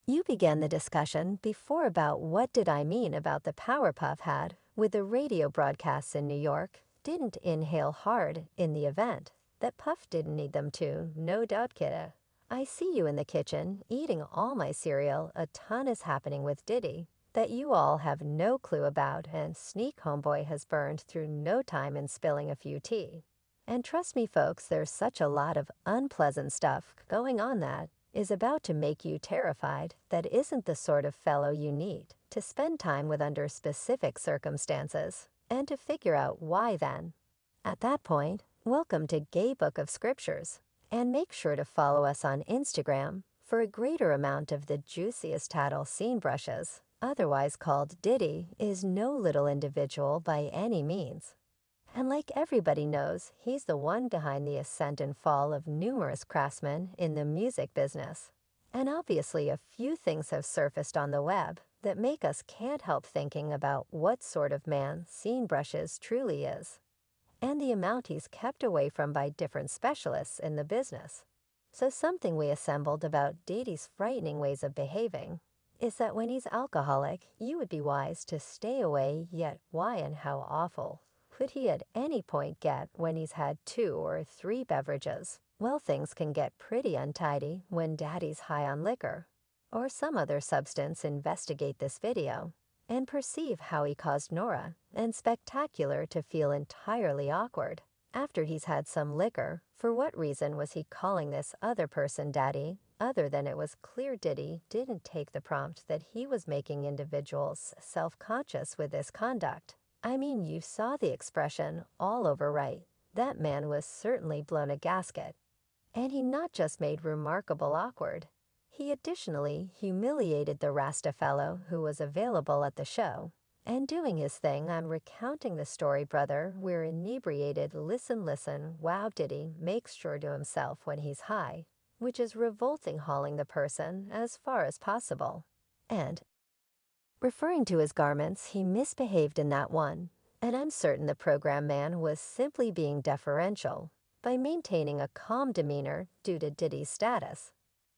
You began the discussion before about what did I mean about the power Puff had with the radio broadcasts in New York, didn't inhale hard in the event, that Puff didn't need them to, no doubt, kidda. I see you in the kitchen, eating all my cereal, a ton is happening with Diddy, that you all have no clue about, and Sneak Homeboy has burned through no time in spilling a few tea. And trust me folks, there's such a lot of unpleasant stuff going on that is about to make you terrified that isn't the sort of fellow you need to spend time with under specific circumstances, and to figure out why then. At that point, welcome to Gay Book of Scriptures, and make sure to follow us on Instagram for a greater amount of the juiciest tattle scene brushes. Otherwise called Diddy is no little individual by any means. And like everybody knows, he's the one behind the ascent and fall of numerous craftsmen in the music business. And obviously a few things have surfaced on the web that make us can't help thinking about what sort of man Scene Brushes truly is, and the amount he's kept away from by different specialists in the business. So something we assembled about Diddy's frightening ways of behaving is that when he's alcoholic, you would be wise to stay away, yet why and how awful could he at any point get when he's had 2 or 3 beverages? Well, things can get pretty untidy when daddy's high on liquor or some other substance. Investigate this video and perceive how he caused Nora and Spectacular to feel entirely awkward after he's had some liquor. For what reason was he calling this other person daddy, other than it was clear Diddy didn't take the prompt that he was making individuals self-conscious with this conduct? I mean, you saw the expression all over, right? That man was certainly blown a gasket. And he not just made remarkable awkward, he additionally humiliated the Rasta fellow who was available at the show. And doing his thing, I'm recounting the story, brother. We're inebriated. Listen, wow, Diddy makes sure to himself when he's high, which is revolting, hauling the person as far as possible. And referring to his garments, he misbehaved in that one, and I'm certain the program man was simply being deferential by maintaining a calm demeanor due to Diddy's status.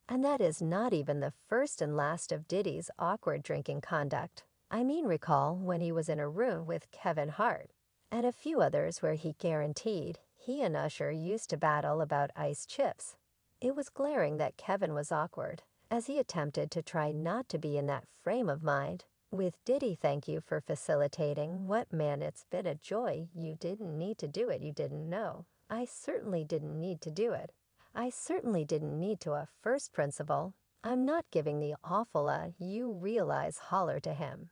And that is not even the first and last of Diddy's awkward drinking conduct. I mean, recall when he was in a room with Kevin Hart and a few others where he guaranteed he and Usher used to battle about ice chips. It was glaring that Kevin was awkward as he attempted to try not to be in that frame of mind with Diddy. Thank you for facilitating. What man, it's been a joy. You didn't need to do it. You didn't know. I certainly didn't need to do it. I certainly didn't need to. A first principle. I'm not giving the awful you realize holler to him.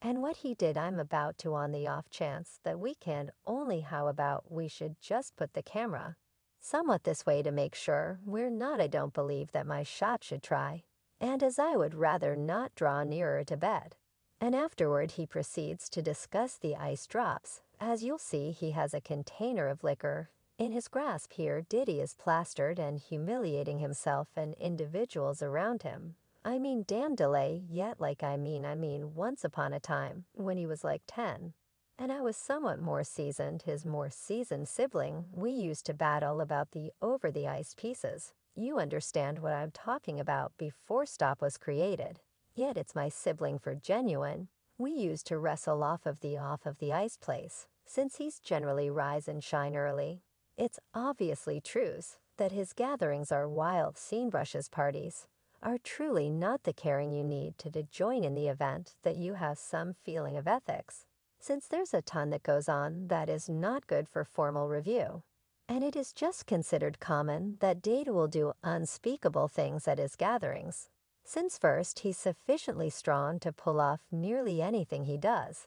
And what he did, I'm about to, on the off chance that we can only, how about we should just put the camera somewhat this way to make sure we're not. I don't believe that my shot should try, and as I would rather not draw nearer to bed. And afterward he proceeds to discuss the ice drops. As you'll see, he has a container of liquor in his grasp here. Diddy is plastered and humiliating himself and individuals around him. I mean, damn delay, yet like I mean, once upon a time, when he was like 10, and I was somewhat more seasoned, his more seasoned sibling, we used to battle about the over-the-ice pieces. You understand what I'm talking about. Before Stop was created. Yet it's my sibling for genuine. We used to wrestle off of the ice place, since he's generally rise and shine early. It's obviously truth that his gatherings are wild. Scene Brushes parties are truly not the caring you need to join in the event that you have some feeling of ethics, since there's a ton that goes on that is not good for formal review. And it is just considered common that Dade will do unspeakable things at his gatherings, since first, he's sufficiently strong to pull off nearly anything he does,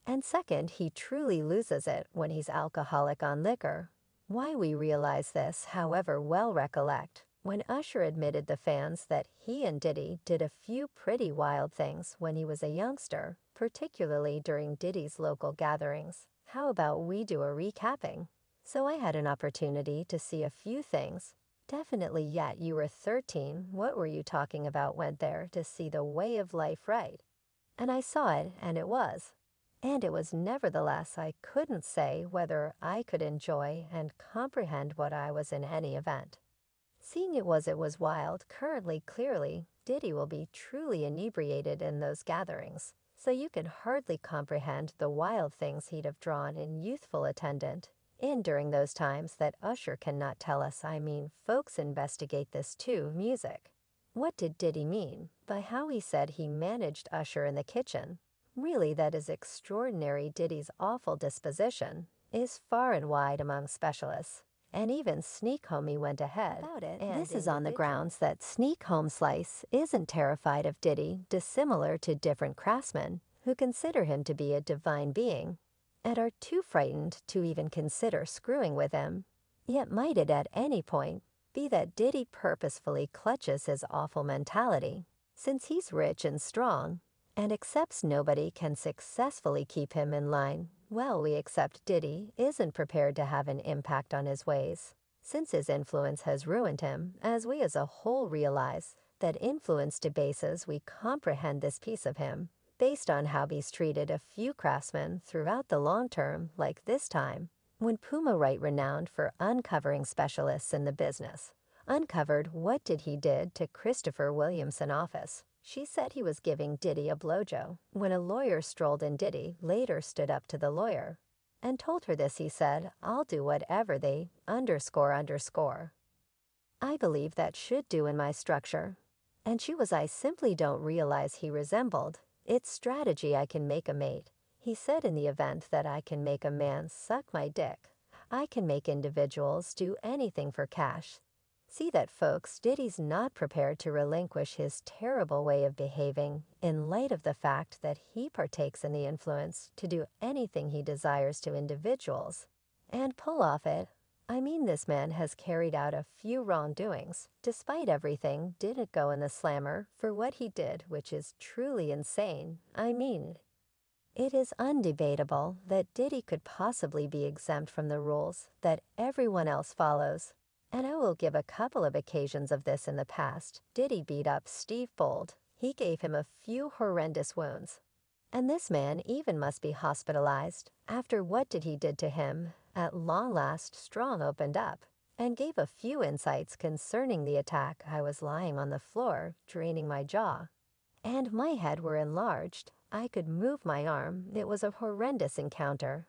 and second, he truly loses it when he's alcoholic on liquor. Why we realize this, however, well recollect when Usher admitted the fans that he and Diddy did a few pretty wild things when he was a youngster, particularly during Diddy's local gatherings. How about we do a recapping? So I had an opportunity to see a few things. Definitely, yet you were 13. What were you talking about? Went there to see the way of life, right? And I saw it, and it was. And it was nevertheless, I couldn't say whether I could enjoy and comprehend what I was in any event. Seeing it was wild, currently, clearly, Diddy will be truly inebriated in those gatherings, so you can hardly comprehend the wild things he'd have drawn in youthful attendant in during those times that Usher cannot tell us. Folks investigate this too, music. What did Diddy mean by how he said he managed Usher in the kitchen? Really, that is extraordinary. Diddy's awful disposition is far and wide among specialists, and even Sneak Homie went ahead about it. And this is on the grounds that Sneak Home Slice isn't terrified of Diddy, dissimilar to different craftsmen who consider him to be a divine being and are too frightened to even consider screwing with him. Yet might it at any point be that Diddy purposefully clutches his awful mentality, since he's rich and strong, and accepts nobody can successfully keep him in line? Well, we accept Diddy isn't prepared to have an impact on his ways, since his influence has ruined him, as we as a whole realize that influence debases we comprehend this piece of him, based on how he's treated a few craftsmen throughout the long term, like this time, when Puma Wright, renowned for uncovering specialists in the business, uncovered what he did to Christopher Williamson office. She said he was giving Diddy a blowjo. When a lawyer strolled in, Diddy later stood up to the lawyer and told her this. He said, "I'll do whatever they ___. I believe that should do in my structure." And she was, "I simply don't realize he resembled. It's strategy. I can make a mate." He said, "In the event that I can make a man suck my dick, I can make individuals do anything for cash." See that, folks, Diddy's not prepared to relinquish his terrible way of behaving in light of the fact that he partakes in the influence to do anything he desires to individuals and pull off it. This man has carried out a few wrongdoings. Despite everything, didn't go in the slammer for what he did, which is truly insane. It is undebatable that Diddy could possibly be exempt from the rules that everyone else follows. And I will give a couple of occasions of this in the past. Diddy beat up Steve Bold. He gave him a few horrendous wounds. And this man even must be hospitalized. After what he did to him, at long last Strong opened up and gave a few insights concerning the attack. "I was lying on the floor, draining my jaw, and my head were enlarged. I could move my arm. It was a horrendous encounter.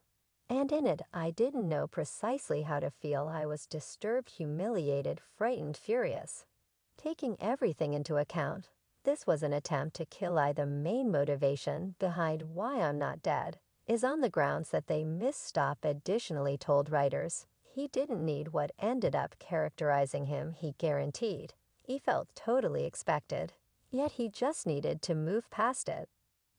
And in it, I didn't know precisely how to feel. I was disturbed, humiliated, frightened, furious." Taking everything into account, this was an attempt to kill. The main motivation behind why I'm not dead is on the grounds that they misstop. Additionally told writers, he didn't need what ended up characterizing him. He guaranteed. He felt totally expected, yet he just needed to move past it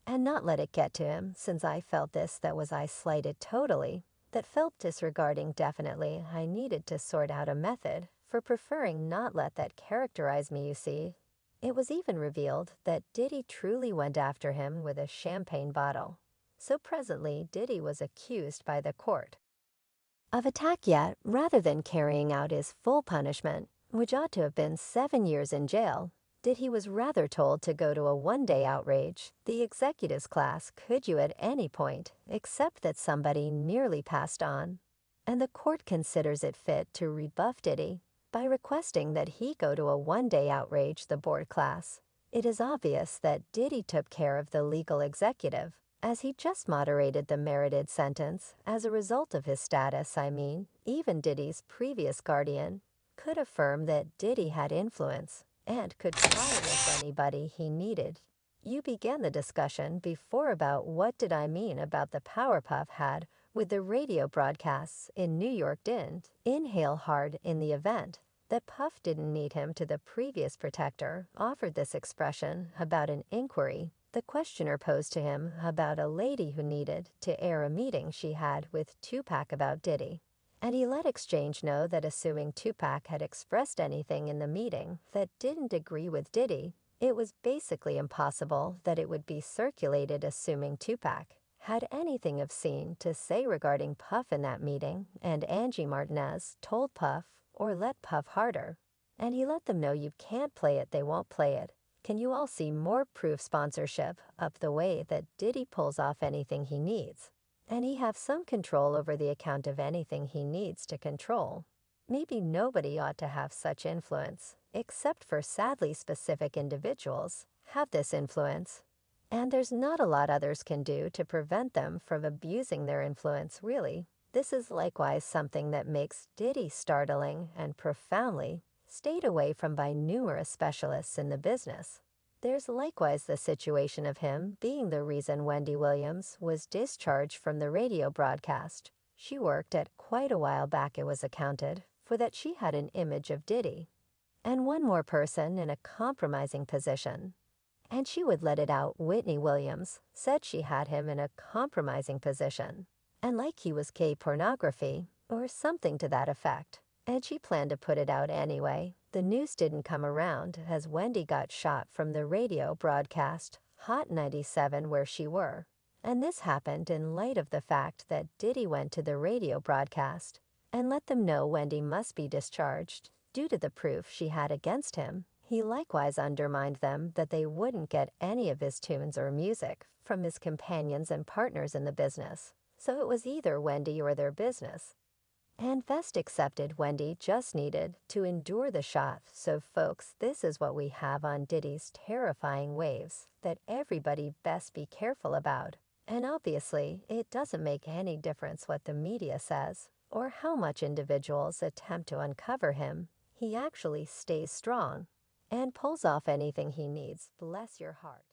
and not let it get to him. Since I felt this, that was I slighted totally, that felt disregarding. Definitely, I needed to sort out a method for preferring not let that characterize me. You see, it was even revealed that Diddy truly went after him with a champagne bottle. So presently, Diddy was accused by the court of attack, yet rather than carrying out his full punishment, which ought to have been 7 years in jail, Diddy was rather told to go to a one-day outrage. The executives class could you at any point, except that somebody nearly passed on. And the court considers it fit to rebuff Diddy by requesting that he go to a one-day outrage. The board class. It is obvious that Diddy took care of the legal executive, as he just moderated the merited sentence as a result of his status. Even Diddy's previous guardian could affirm that Diddy had influence and could silence anybody he needed. You began the discussion before about what did I mean about the Powerpuff had with the radio broadcasts in New York. Didn't inhale hard in the event that Puff didn't need him to. The previous protector offered this expression about an inquiry the questioner posed to him about a lady who needed to air a meeting she had with Tupac about Diddy. And he let Exchange know that assuming Tupac had expressed anything in the meeting that didn't agree with Diddy, it was basically impossible that it would be circulated. Assuming Tupac had anything obscene to say regarding Puff in that meeting, and Angie Martinez told Puff, or let Puff harder, and he let them know you can't play it, they won't play it. Can you all see more proof sponsorship up the way that Diddy pulls off anything he needs? And he have some control over the account of anything he needs to control. Maybe nobody ought to have such influence. except for sadly specific individuals, have this influence. And there's not a lot others can do to prevent them from abusing their influence, really. This is likewise something that makes Diddy startling and profoundly stayed away from by numerous specialists in the business. There's likewise the situation of him being the reason Wendy Williams was discharged from the radio broadcast she worked at quite a while back. It was accounted for that she had an image of Diddy. And one more person in a compromising position. And she would let it out. Whitney Williams said she had him in a compromising position, and like he was gay pornography, or something to that effect. And she planned to put it out anyway. The news didn't come around as Wendy got shot from the radio broadcast Hot 97 where she were. And this happened in light of the fact that Diddy went to the radio broadcast and let them know Wendy must be discharged due to the proof she had against him. He likewise undermined them that they wouldn't get any of his tunes or music from his companions and partners in the business. So it was either Wendy or their business. And Vest accepted Wendy just needed to endure the shot. So folks, this is what we have on Diddy's terrifying waves that everybody best be careful about. And obviously, it doesn't make any difference what the media says or how much individuals attempt to uncover him. He actually stays strong and pulls off anything he needs. Bless your heart.